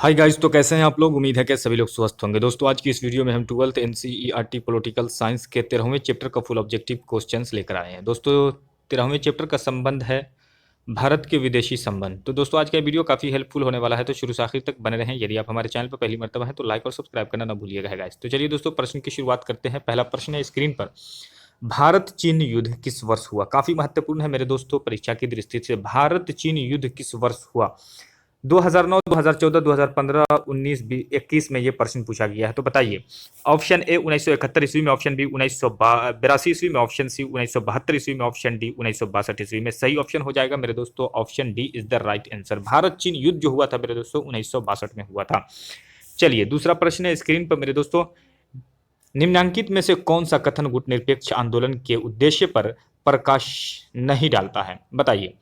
Hi guys, तो कैसे हैं आप लोग। उम्मीद है कि सभी लोग स्वस्थ होंगे। दोस्तों आज की इस वीडियो में हम 12th एनसीईआरटी पॉलिटिकल साइंस के 13वें चैप्टर का फुल ऑब्जेक्टिव क्वेश्चंस लेकर आए हैं। दोस्तों 13वें चैप्टर का संबंध है भारत के विदेशी संबंध। तो दोस्तों आज का वीडियो काफ़ी हेल्पफुल होने वाला है, तो शुरू से आखिर तक बने रहें। यदि आप हमारे चैनल पर पहली मर्तबा है तो लाइक और सब्सक्राइब करना ना भूलिएगा गाइस। तो चलिए दोस्तों प्रश्न की शुरुआत करते हैं। पहला प्रश्न है स्क्रीन पर, भारत चीन युद्ध किस वर्ष हुआ। काफी महत्वपूर्ण है मेरे दोस्तों परीक्षा की दृष्टि से। भारत चीन युद्ध किस वर्ष हुआ। 2009, 2014, 2015, 19, 21 में ये प्रश्न पूछा गया है। तो बताइए। ऑप्शन ए 1971 ईस्वी में, ऑप्शन बी 1982 ईस्वी में, ऑप्शन सी 1972 ईस्वी में, ऑप्शन डी 1962 ईस्वी में। सही ऑप्शन हो जाएगा मेरे दोस्तों option D is the right answer. Bharat चीन युद्ध जो हुआ था मेरे दोस्तों 1962 में हुआ था। चलिए दूसरा प्रश्न है स्क्रीन पर मेरे दोस्तों, निम्नलिखित में से कौन सा कथन गुटनिरपेक्ष आंदोलन के उद्देश्य पर प्रकाश नहीं डालता है। बताइए।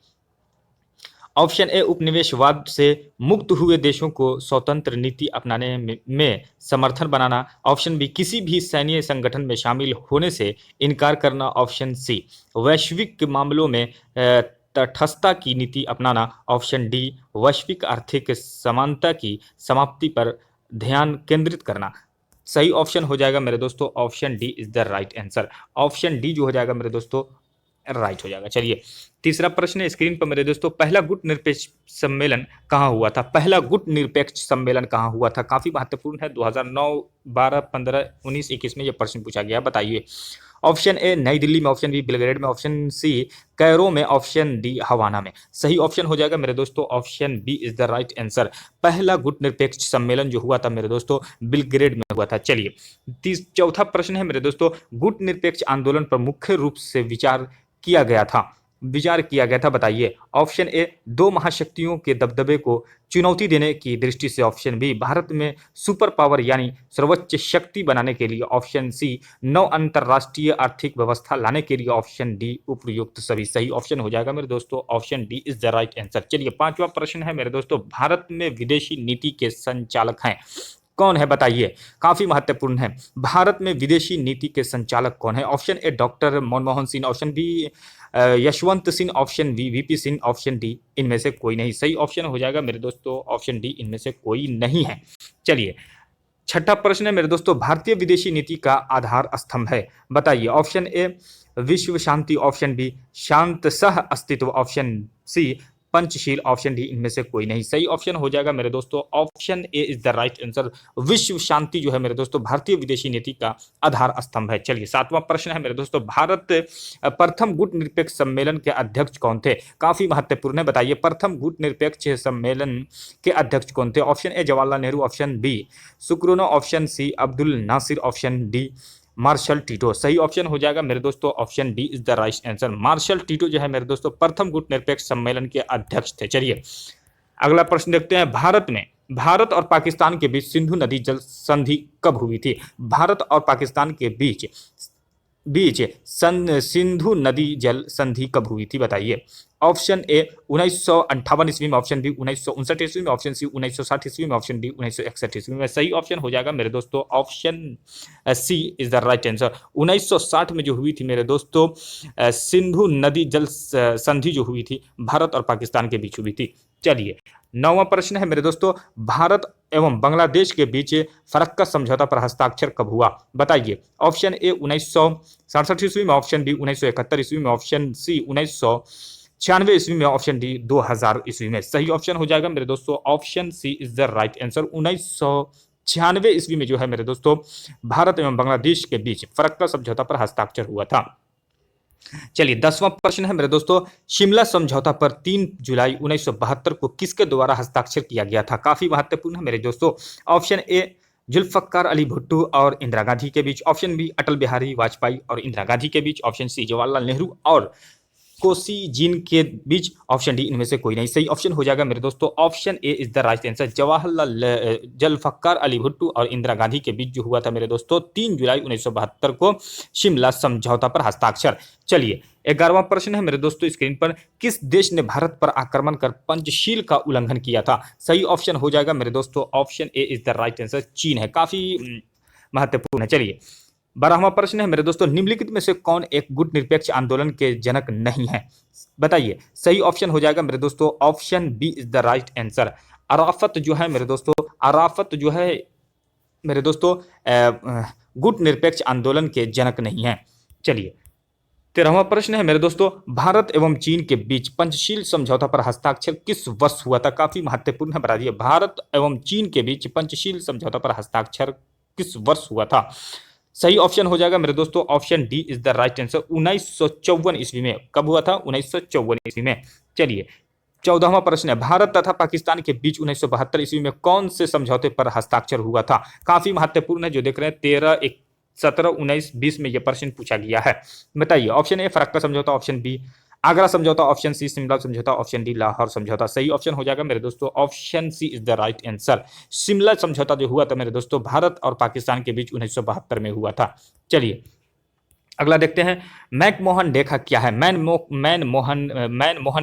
ऑप्शन ए उपनिवेशवाद से मुक्त हुए देशों को स्वतंत्र नीति अपनाने में समर्थन बनाना, ऑप्शन बी किसी भी सैन्य संगठन में शामिल होने से इनकार करना, ऑप्शन सी वैश्विक मामलों में तटस्थता की नीति अपनाना, ऑप्शन डी वैश्विक आर्थिक समानता की समाप्ति पर ध्यान केंद्रित करना। सही ऑप्शन हो जाएगा मेरे दोस्तों option D is the right answer. Option D जो हो जाएगा मेरे दोस्तों राइट हो जाएगा। चलिए तीसरा प्रश्न है स्क्रीन पर मेरे दोस्तों, पहला गुट निरपेक्ष सम्मेलन कहाँ हुआ था। पहला गुट निरपेक्ष सम्मेलन कहाँ हुआ था। काफी महत्वपूर्ण है। 2009, 12, 15, 19, 21 में यह प्रश्न पूछा गया। बताइए। ऑप्शन ए नई दिल्ली में, ऑप्शन बी बेलग्रेड में, ऑप्शन सी कैरो में, ऑप्शन डी हवाना में। सही ऑप्शन हो जाएगा मेरे दोस्तों option B is the right answer. पहला गुट निरपेक्ष सम्मेलन जो हुआ था मेरे दोस्तों बेलग्रेड में हुआ था। चलिए चौथा प्रश्न है मेरे दोस्तों, गुट निरपेक्ष आंदोलन पर मुख्य रूप से विचार किया गया था। बताइए। ऑप्शन ए दो महाशक्तियों के दबदबे को चुनौती देने की दृष्टि से, ऑप्शन बी भारत में सुपर पावर यानी सर्वोच्च शक्ति बनाने के लिए, ऑप्शन सी नव अंतरराष्ट्रीय आर्थिक व्यवस्था लाने के लिए, ऑप्शन डी उपयुक्त सभी। सही ऑप्शन हो जाएगा मेरे दोस्तों option D is the right answer. चलिए पांचवा प्रश्न है मेरे दोस्तों, भारत में विदेशी नीति के संचालक हैं कौन है। बताइए। काफी महत्वपूर्ण है। भारत में विदेशी नीति के संचालक कौन है। Option A doctor Manmohan Singh, option B Yashwant Singh, option B VP Singh, option D इनमें से कोई नहीं। सही ऑप्शन हो जाएगा मेरे दोस्तों ऑप्शन डी इनमें से कोई नहीं है। चलिए छठा प्रश्न है मेरे दोस्तों, भारतीय विदेशी नीति का आधार स्तंभ है। बताइए। ऑप्शन ए विश्व शांति, ऑप्शन बी शांत सह अस्तित्व, option C Panchsheel, option D इनमें से कोई नहीं। सही ऑप्शन हो जाएगा मेरे दोस्तों option A is the right answer. विश्व शांति जो है मेरे दोस्तों भारतीय विदेशी नीति का आधार स्तंभ है। चलिए सातवां प्रश्न है मेरे दोस्तों, भारत प्रथम गुट निरपेक्ष सम्मेलन के अध्यक्ष कौन थे। काफी महत्वपूर्ण है। बताइए प्रथम गुट निरपेक्ष सम्मेलन के अध्यक्ष कौन थे। Option A Jawaharlal Nehru, option B Sukarno, option C Abdul Nasser, option D Marshal Tito. सही ऑप्शन हो जाएगा मेरे दोस्तों option D is the right answer. Marshal Tito जो है मेरे दोस्तों प्रथम गुट निरपेक्ष सम्मेलन के अध्यक्ष थे। चलिए अगला प्रश्न देखते हैं, भारत और पाकिस्तान के बीच सिंधु नदी जल संधि कब हुई थी। भारत और पाकिस्तान के बीच सिंधु नदी जल संधि कब हुई थी। बताइए। ऑप्शन ए 1958 ईस्वी में, ऑप्शन बी 1959 ईस्वी में, ऑप्शन सी 1960 ईस्वी में, ऑप्शन डी 1961 ईस्वी में। सही ऑप्शन हो जाएगा मेरे दोस्तों option C is the right answer. 1960 में जो हुई थी मेरे दोस्तों सिंधु नदी जल संधि जो हुई थी भारत और पाकिस्तान के बीच हुई थी। चलिए नौवां प्रश्न है मेरे दोस्तों, भारत एवं बांग्लादेश के बीच फरक्का समझौता पर हस्ताक्षर कब हुआ। बताइए। ऑप्शन ए 1967 ईस्वी में, ऑप्शन बी 1971 ईस्वी में, ऑप्शन सी 1996 ईस्वी में, ऑप्शन डी 2000 ईस्वी में। सही ऑप्शन हो जाएगा मेरे दोस्तों option C is the right answer. 1996 ईस्वी में जो है मेरे दोस्तों भारत एवं बांग्लादेश के बीच फरक्का समझौता पर हस्ताक्षर हुआ था। चलिए 10वां प्रश्न है मेरे दोस्तों, शिमला समझौता पर 3 जुलाई 1972 को किसके द्वारा हस्ताक्षर किया गया था। काफी महत्वपूर्ण है मेरे दोस्तों। ऑप्शन ए जुल्फकार अली भुट्टो और इंदिरा गांधी के बीच, ऑप्शन बी अटल बिहारी वाजपेयी और इंदिरा गांधी के बीच, ऑप्शन सी जवाहरलाल नेहरू और कोसी जिन के बीच, ऑप्शन डी इनमें से कोई नहीं। सही ऑप्शन हो जाएगा मेरे दोस्तों option A is the right answer. Jawaharlal Zulfikar Ali Bhutto और इंदिरा गांधी के बीच जो हुआ था मेरे दोस्तों 3 जुलाई 1972 को शिमला समझौता पर हस्ताक्षर। चलिए 11वां प्रश्न है मेरे दोस्तों स्क्रीन पर, किस देश ने भारत पर आक्रमण कर पंचशील का उल्लंघन किया था। सही ऑप्शन हो जाएगा मेरे दोस्तों option A is the right answer. चीन है। काफी महत्वपूर्ण है। चलिए 12वां प्रश्न है मेरे दोस्तों, निम्नलिखित में से कौन एक गुट निरपेक्ष आंदोलन के जनक नहीं है। बताइए। सही ऑप्शन हो जाएगा मेरे दोस्तों option B is the right answer. Arafat जो है मेरे दोस्तों, अराफत जो है मेरे दोस्तों गुट निरपेक्ष आंदोलन के जनक नहीं है। चलिए 13वां प्रश्न है मेरे दोस्तों, भारत एवं चीन के बीच पंचशील समझौता पर हस्ताक्षर किस वर्ष हुआ था? काफी महत्वपूर्ण है, बता दिए। भारत एवं चीन के बीच पंचशील समझौता पर हस्ताक्षर किस वर्ष हुआ था? सही ऑप्शन हो जाएगा मेरे दोस्तों, option D is the right answer. 1954 ईस्वी में। कब हुआ था? 1954 ईस्वी में। चलिए 14वां प्रश्न है, भारत तथा पाकिस्तान के बीच 1972 ईस्वी में कौन से समझौते पर हस्ताक्षर हुआ था? काफी महत्वपूर्ण है, जो देख रहे हैं 13, 17, 19, 20 में यह प्रश्न पूछा गया है। बताइए। ऑप्शन ए फरक्का समझौता, ऑप्शन बी आगरा समझौता, ऑप्शन सी शिमला समझौता, ऑप्शन डी लाहौर समझौता। सही ऑप्शन हो जाएगा मेरे दोस्तों, option C is the right answer. Shimla समझौता जो हुआ था मेरे दोस्तों भारत और पाकिस्तान के बीच 1972 में हुआ था। चलिए अगला देखते हैं, मैकमोहन रेखा क्या है? मैनमोहन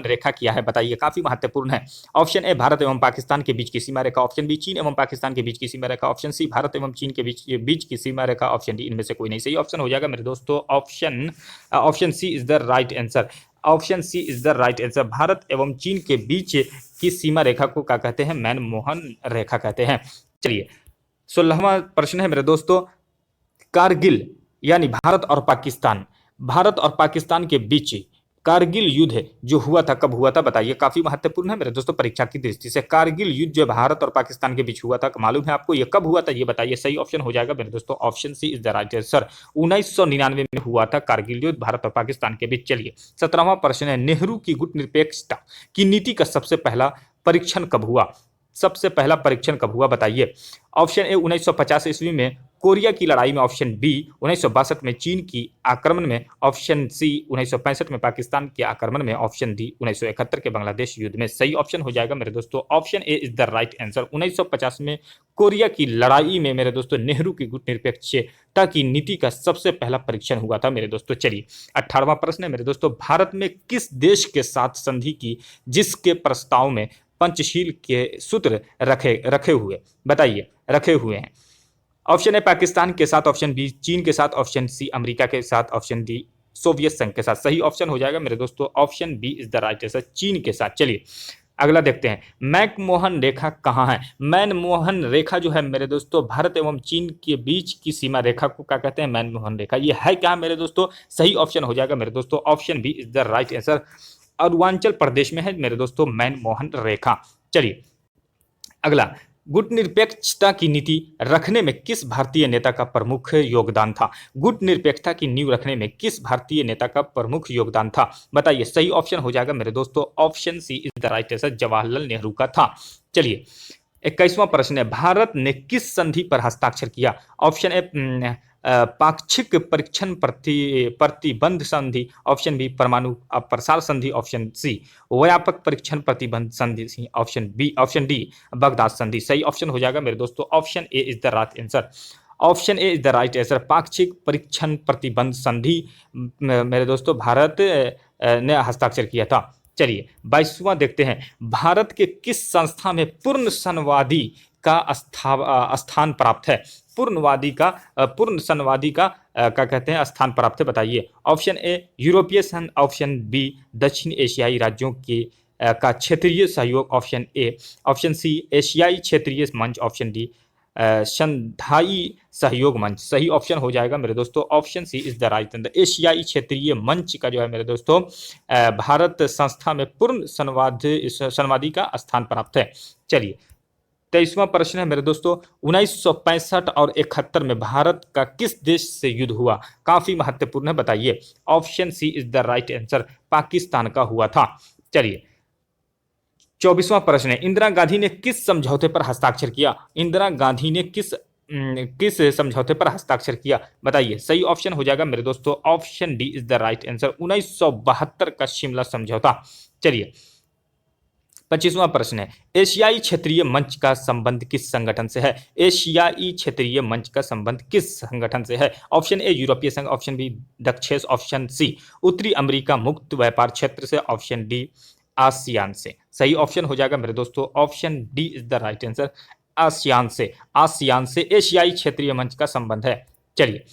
रेखा क्या है? बताइए, काफी महत्वपूर्ण है। ऑप्शन ए भारत एवं पाकिस्तान के बीच की सीमा रेखा, ऑप्शन बी चीन एवं पाकिस्तान के बीच की सीमा रेखा, ऑप्शन सी भारत एवं चीन के बीच की सीमा रेखा, ऑप्शन डी इनमें से कोई नहीं। सही ऑप्शन हो जाएगा मेरे दोस्तों, option C is the right answer. Option C is the right answer. Bharat एवं चीन के बीच की सीमा रेखा को क्या कहते हैं? मैनमोहन रेखा कहते हैं। चलिए 16वां प्रश्न है मेरे दोस्तों, कारगिल यानी भारत और पाकिस्तान के बीच कारगिल युद्ध जो हुआ था कब हुआ था? बताइए, काफी महत्वपूर्ण है मेरे दोस्तों परीक्षा की दृष्टि से। कारगिल युद्ध जो भारत और पाकिस्तान के बीच हुआ था, मालूम है आपको? ये कब हुआ था ये बताइए। सही ऑप्शन हो जाएगा मेरे दोस्तों, option C is the right answer. 1999 में हुआ था कारगिल युद्ध भारत और पाकिस्तान के बीच। चलिए 17वां प्रश्न है, नेहरू की गुट निरपेक्षता की नीति का सबसे पहला परीक्षण कब हुआ? सबसे पहला परीक्षण कब हुआ? बताइए। ऑप्शन ए 1950 ईस्वी में कोरिया की लड़ाई में, ऑप्शन बी 1962 में चीन की आक्रमण में, ऑप्शन सी 1965 में पाकिस्तान के आक्रमण में, ऑप्शन डी 1971 के बांग्लादेश युद्ध में। सही ऑप्शन हो जाएगा मेरे दोस्तों, option A is the right answer. 1950 में कोरिया की लड़ाई में मेरे दोस्तों नेहरू की गुट निरपेक्षता की नीति का सबसे पहला परीक्षण हुआ था मेरे दोस्तों। चलिए 18वां प्रश्न है मेरे दोस्तों, भारत में किस देश के साथ संधि की जिसके प्रस्ताव में पंचशील के सूत्र रखे हुए? बताइए, रखे हुए हैं। ऑप्शन ए पाकिस्तान के साथ, ऑप्शन बी चीन के साथ, ऑप्शन सी अमेरिका के साथ, ऑप्शन डी सोवियत संघ के साथ। सही ऑप्शन हो जाएगा मेरे दोस्तों, option B is the right answer, चीन के साथ। चलिए अगला देखते हैं, मैकमोहन रेखा कहाँ है? मैनमोहन रेखा जो है मेरे दोस्तों भारत एवं चीन के बीच की सीमा रेखा को क्या कहते हैं? मैनमोहन रेखा। ये है क्या मेरे दोस्तों? सही ऑप्शन हो जाएगा मेरे दोस्तों, option B is the right answer. Arunachal Pradesh में है मेरे दोस्तों मैनमोहन रेखा। चलिए अगला, गुट निरपेक्षता की नीति रखने में किस भारतीय नेता का प्रमुख योगदान था? गुट निरपेक्षता की नींव रखने में किस भारतीय नेता का प्रमुख योगदान था? बताइए। सही ऑप्शन हो जाएगा मेरे दोस्तों, option C is the right answer, Jawaharlal Nehru का था। चलिए 21वां प्रश्न है, भारत ने किस संधि पर हस्ताक्षर किया? ऑप्शन ए पाक्षिक परीक्षण प्रतिबंध संधि, ऑप्शन बी परमाणु प्रसार संधि, ऑप्शन सी व्यापक परीक्षण प्रतिबंध संधि, ऑप्शन डी बगदाद संधि। सही ऑप्शन हो जाएगा मेरे दोस्तों, option A is the right answer. Option A is the right answer, पाक्षिक परीक्षण प्रतिबंध संधि मेरे दोस्तों भारत ने हस्ताक्षर किया था। चलिए 22वां देखते हैं, भारत के किस संस्था में पूर्ण संवादी का स्थान प्राप्त है? पूर्ण संवादी का क्या कहते हैं स्थान प्राप्त है? बताइए। ऑप्शन ए यूरोपीय संघ, ऑप्शन बी दक्षिण एशियाई राज्यों के का क्षेत्रीय सहयोग, ऑप्शन ए, ऑप्शन सी एशियाई क्षेत्रीय मंच, ऑप्शन डी शंघाई सहयोग मंच। सही ऑप्शन हो जाएगा मेरे दोस्तों, option C is the right answer. एशियाई क्षेत्रीय मंच का जो है मेरे दोस्तों भारत संस्था में पूर्ण संवादी का स्थान प्राप्त है। चलिए 23वां प्रश्न है मेरे दोस्तों, 1965 और 71 में भारत का किस देश से युद्ध हुआ? काफी महत्वपूर्ण है, बताइए। Option C is the right answer, Pakistan का हुआ था। चलिए 24वां प्रश्न है, इंदिरा गांधी ने किस समझौते पर हस्ताक्षर किया? इंदिरा गांधी ने किस समझौते पर हस्ताक्षर किया? बताइए। सही ऑप्शन हो जाएगा मेरे दोस्तों, option D is the right answer, 1972 का शिमला समझौता। चलिए 25वां प्रश्न है, एशियाई क्षेत्रीय मंच का संबंध किस संगठन से है? एशियाई क्षेत्रीय मंच का संबंध किस संगठन से है? ऑप्शन ए यूरोपीय संघ, ऑप्शन बी दक्षेस, ऑप्शन सी उत्तरी अमेरिका मुक्त व्यापार क्षेत्र से, ऑप्शन डी आसियान से। सही ऑप्शन हो जाएगा मेरे दोस्तों, option D is the right answer, ASEAN से एशियाई क्षेत्रीय मंच का संबंध है। चलिए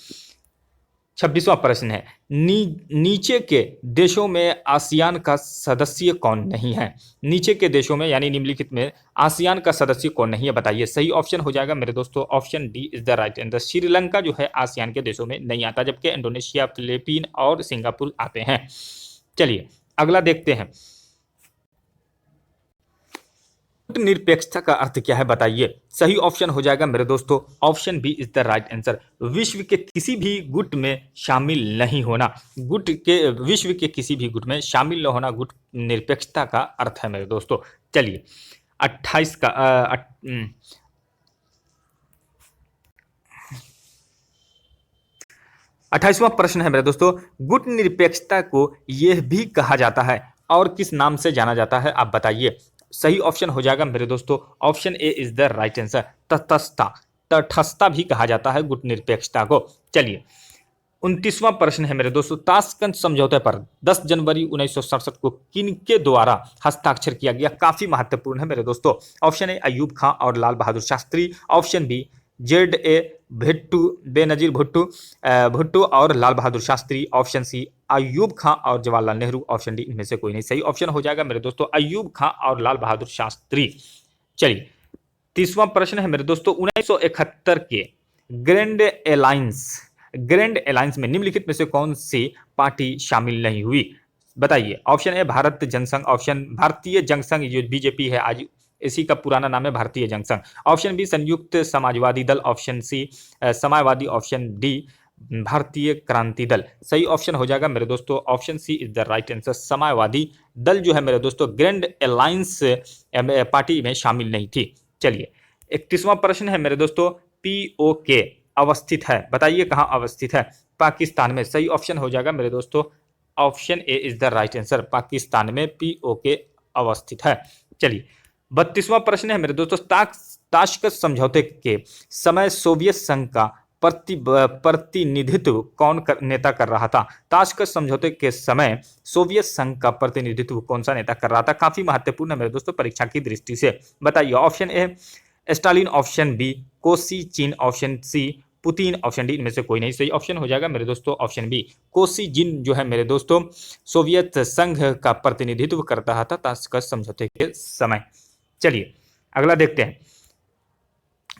26वां प्रश्न है, नीचे के देशों में आसियान का सदस्य कौन नहीं है? नीचे के देशों में यानी निम्नलिखित में आसियान का सदस्य कौन नहीं है, बताइए। सही ऑप्शन हो जाएगा मेरे दोस्तों option D is the right answer. Sri Lanka जो है आसियान के देशों में नहीं आता, जबकि इंडोनेशिया, फिलीपीन और सिंगापुर आते हैं। चलिए अगला देखते हैं, निरपेक्षता का अर्थ क्या है, बताइए। सही ऑप्शन हो जाएगा मेरे दोस्तों option B is the right answer. विश्व के किसी भी गुट में शामिल नहीं होना, विश्व के किसी भी गुट में शामिल न होना गुट निरपेक्षता का अर्थ है मेरे दोस्तों। चलिए 28वां प्रश्न है मेरे दोस्तों, गुट निरपेक्षता को यह भी कहा जाता है और किस नाम से जाना जाता है, आप बताइए। सही ऑप्शन हो जाएगा मेरे दोस्तों option A is the right answer, तटस्थता। तटस्थता भी कहा जाता है गुट निरपेक्षता को। चलिए 29वां प्रश्न है मेरे दोस्तों, ताशकंद समझौते पर 10 जनवरी 1967 को किनके द्वारा हस्ताक्षर किया गया? काफी महत्वपूर्ण है मेरे दोस्तों। ऑप्शन ए अयूब खां और Lal Bahadur Shastri, option B Z A Bhutto, Benazir Bhutto और लाल बहादुर शास्त्री, ऑप्शन सी अयूब खां और जवाहरलाल नेहरू, ऑप्शन डी इनमें से कोई नहीं। सही ऑप्शन हो जाएगा मेरे दोस्तों अयूब खां और लाल बहादुर शास्त्री। चलिए 30वां प्रश्न है मेरे दोस्तों, 1971 के ग्रैंड अलायंस में निम्नलिखित में से कौन सी पार्टी शामिल नहीं हुई, बताइए। Option A Bharat Jansangh, option Bharatiya Jansangh जो बीजेपी है आज इसी का पुराना नाम है भारतीय Jansangh, option B Samyukta Samajwadi Dal, option C Samajwadi, option D Bharatiya Kranti Dal. सही ऑप्शन हो जाएगा मेरे दोस्तों option C is the right answer. Samajwadi Dal जो है मेरे दोस्तों ग्रैंड अलायंस पार्टी में शामिल नहीं थी। चलिए 31वां प्रश्न है मेरे दोस्तों, पीओके अवस्थित है, बताइए कहाँ अवस्थित है? पाकिस्तान में। सही ऑप्शन हो जाएगा मेरे दोस्तों option A is the right answer, Pakistan में पीओके अवस्थित है। चलिए 32वां प्रश्न है मेरे दोस्तों, ताशकंद समझौते के समय सोवियत संघ का प्रतिनिधित्व कौन नेता कर रहा था? ताशकंद समझौते के समय सोवियत संघ का प्रतिनिधित्व कौन सा नेता कर रहा था? काफी महत्वपूर्ण है मेरे दोस्तों परीक्षा की दृष्टि से, बताइए। Option A Stalin, option B Kosygin, option C Putin, option D इनमें से कोई नहीं। सही ऑप्शन हो जाएगा मेरे दोस्तों ऑप्शन बी कोसी जिन जो है मेरे दोस्तों सोवियत संघ का प्रतिनिधित्व करता था ताशकंद समझौते के समय। चलिए अगला देखते हैं,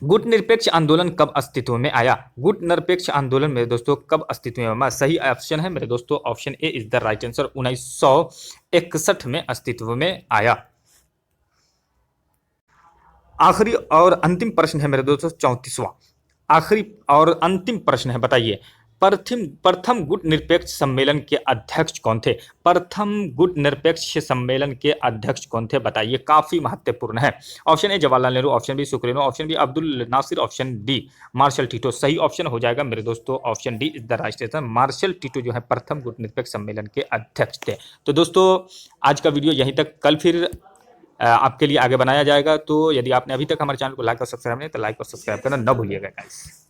गुट निरपेक्ष आंदोलन कब अस्तित्व में आया? गुट निरपेक्ष आंदोलन मेरे दोस्तों कब अस्तित्व में आया? सही ऑप्शन है मेरे दोस्तों option A is the right answer, 1961 में अस्तित्व में आया। आखिरी और अंतिम प्रश्न है मेरे दोस्तों 34वां, आखिरी और अंतिम प्रश्न है, बताइए। प्रथम गुट निरपेक्ष सम्मेलन के अध्यक्ष कौन थे? प्रथम गुट निरपेक्ष सम्मेलन के अध्यक्ष कौन थे, बताइए। काफी महत्वपूर्ण है। Option A Jawaharlal Nehru, option B Sukarno, option B Abdul Nasser, option D Marshal Tito. सही ऑप्शन हो जाएगा मेरे दोस्तों option D is the right answer, Marshal Tito जो है प्रथम गुट निरपेक्ष सम्मेलन के अध्यक्ष थे। तो दोस्तों आज का वीडियो यहीं तक, कल फिर आपके लिए आगे बनाया जाएगा। तो यदि आपने अभी तक हमारे चैनल को लाइक और सब्सक्राइब नहीं तो लाइक और सब्सक्राइब करना न भूलिएगा गाइस।